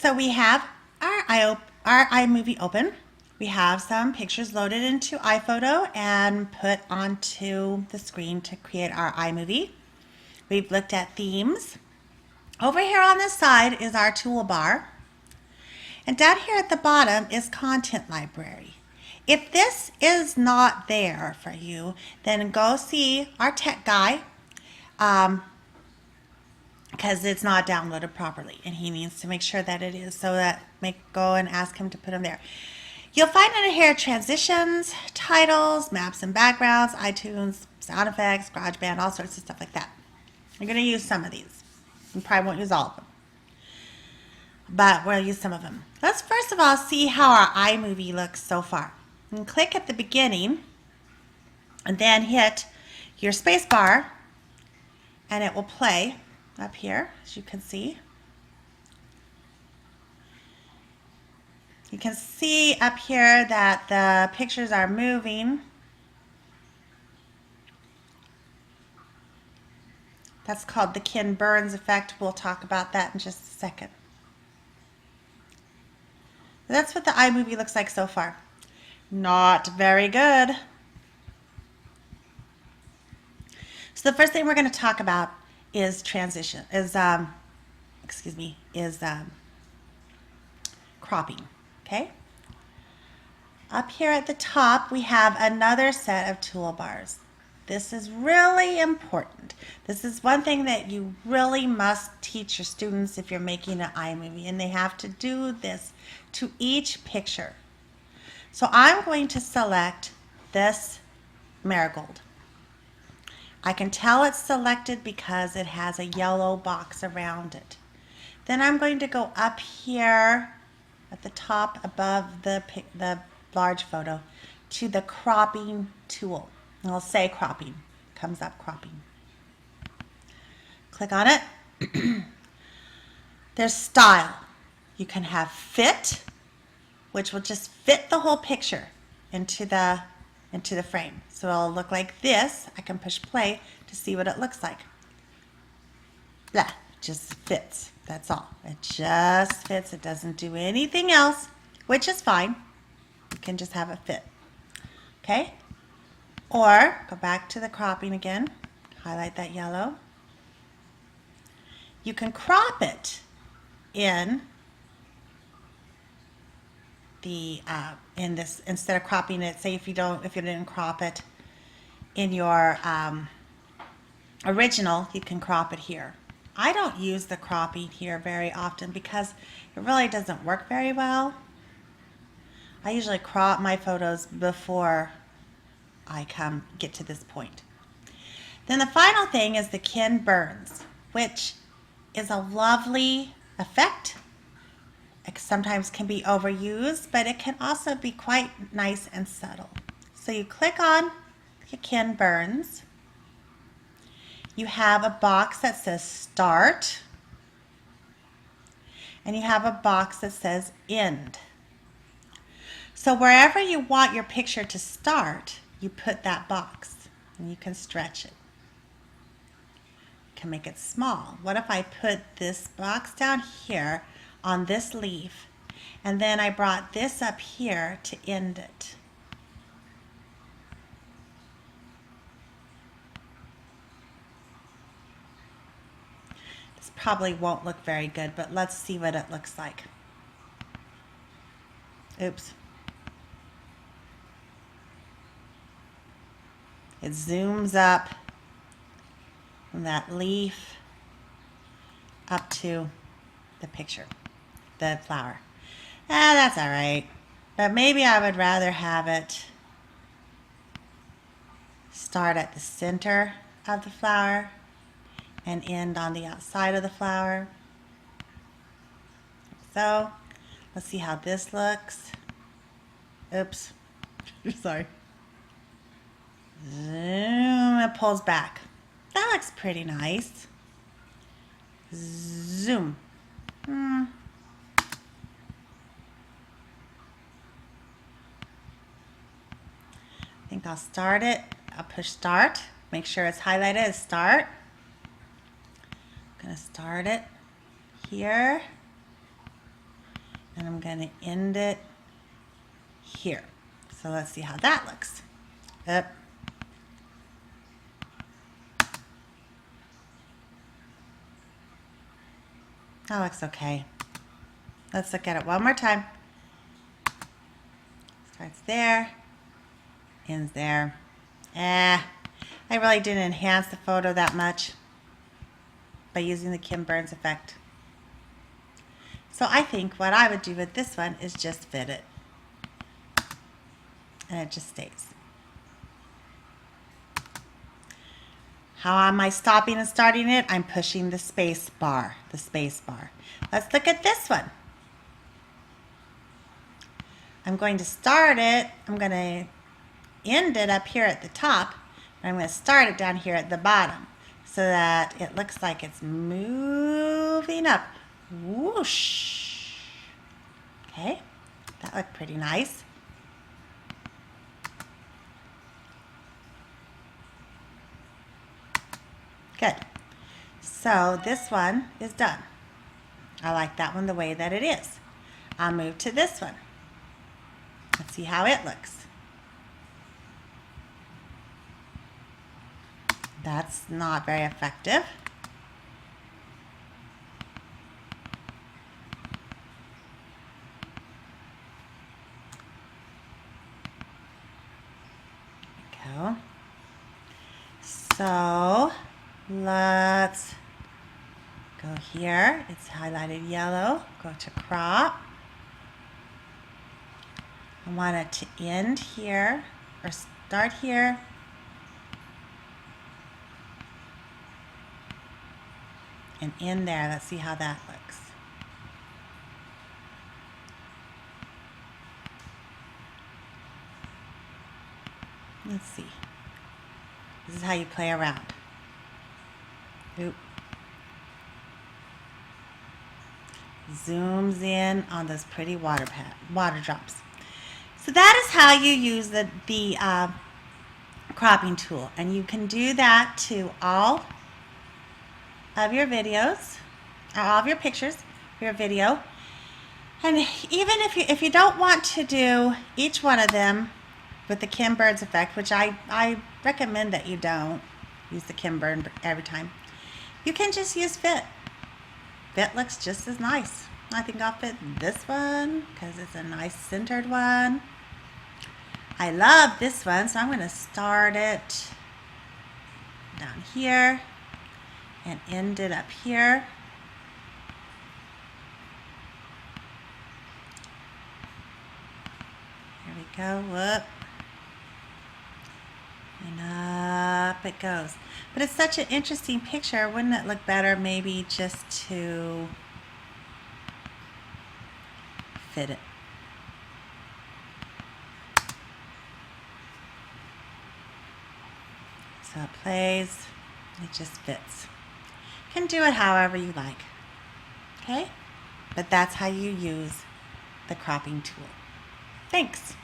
So we have our iMovie open. We have some pictures loaded into iPhoto and put onto the screen to create our iMovie. We've looked at themes. Over here on this side is our toolbar. And down here at the bottom is content library. If this is not there for you, then go see our tech guy because it's not downloaded properly and he needs to make sure that it is, so that go and ask him to put them there. You'll find under here transitions, titles, maps and backgrounds, iTunes, sound effects, GarageBand, all sorts of stuff like that. You're going to use some of these. You probably won't use all of them, but we'll use some of them. Let's first of all see how our iMovie looks so far. You can click at the beginning and then hit your space bar and it will play up here, as you can see. You can see up here that the pictures are moving. That's called the Ken Burns effect. We'll talk about that in just a second. That's what the iMovie looks like so far. Not very good. So the first thing we're going to talk about is cropping. Okay. Up here at the top, we have another set of toolbars. This is really important. This is one thing that you really must teach your students if you're making an iMovie, and they have to do this to each picture. So I'm going to select this marigold. I can tell it's selected because it has a yellow box around it. Then I'm going to go up here at the top above the large photo to the cropping tool. It'll say cropping. Comes up cropping. Click on it. There's style. You can have fit, which will just fit the whole picture into the frame. So it'll look like this. I can push play to see what it looks like. Blah, it just fits. That's all. It just fits. It doesn't do anything else, which is fine. You can just have it fit. Okay? Or go back to the cropping again. Highlight that yellow. You can crop it in the instead of cropping it, say if you didn't crop it in your original, you can crop it here. I don't use the cropping here very often because it really doesn't work very well. I usually crop my photos before I get to this point. Then the final thing is the Ken Burns, which is a lovely effect. It sometimes can be overused, but it can also be quite nice and subtle. So you click on Ken Burns. You have a box that says Start, and you have a box that says End. So wherever you want your picture to start, you put that box, and you can stretch it. You can make it small. What if I put this box down here on this leaf, and then I brought this up here to end it? This probably won't look very good, but let's see what it looks like. Oops. It zooms up from that leaf up to the picture, the flower. That's all right. But maybe I would rather have it start at the center of the flower and end on the outside of the flower. So let's see how this looks. Oops. Sorry. Zoom, it pulls back. That looks pretty nice. Zoom. I think I'll start it. I'll push start. Make sure it's highlighted as start. I'm going to start it here. and I'm going to end it here. So let's see how that looks. Up. That looks okay. Let's look at it one more time. Starts there, ends there. I really didn't enhance the photo that much by using the Kim Burns effect. So I think what I would do with this one is just fit it. And it just stays. How am I stopping and starting it? I'm pushing the space bar, Let's look at this one. I'm going to start it. I'm going to end it up here at the top. And I'm going to start it down here at the bottom so that it looks like it's moving up. Whoosh. Okay, that looked pretty nice. Good. So this one is done. I like that one the way that it is. I'll move to this one. Let's see how it looks. That's not very effective. There we go. So let's go here. It's highlighted yellow. Go to crop. I want it to end here or start here. And in there. Let's see how that looks. Let's see. This is how you play around. Oop. Zooms in on those pretty water drops. So that is how you use the cropping tool. And you can do that to all of your videos, or all of your pictures, your video. And even if you don't want to do each one of them with the Kim Burns effect, which I recommend that you don't use the Kim Burns every time, you can just use fit. Fit looks just as nice. I think I'll fit this one because it's a nice centered one. I love this one, so I'm going to start it down here and end it up here. Here we go. Whoop. And up it goes. But it's such an interesting picture. Wouldn't it look better maybe just to fit it? So it plays, it just fits. You can do it however you like, okay? But that's how you use the cropping tool. Thanks.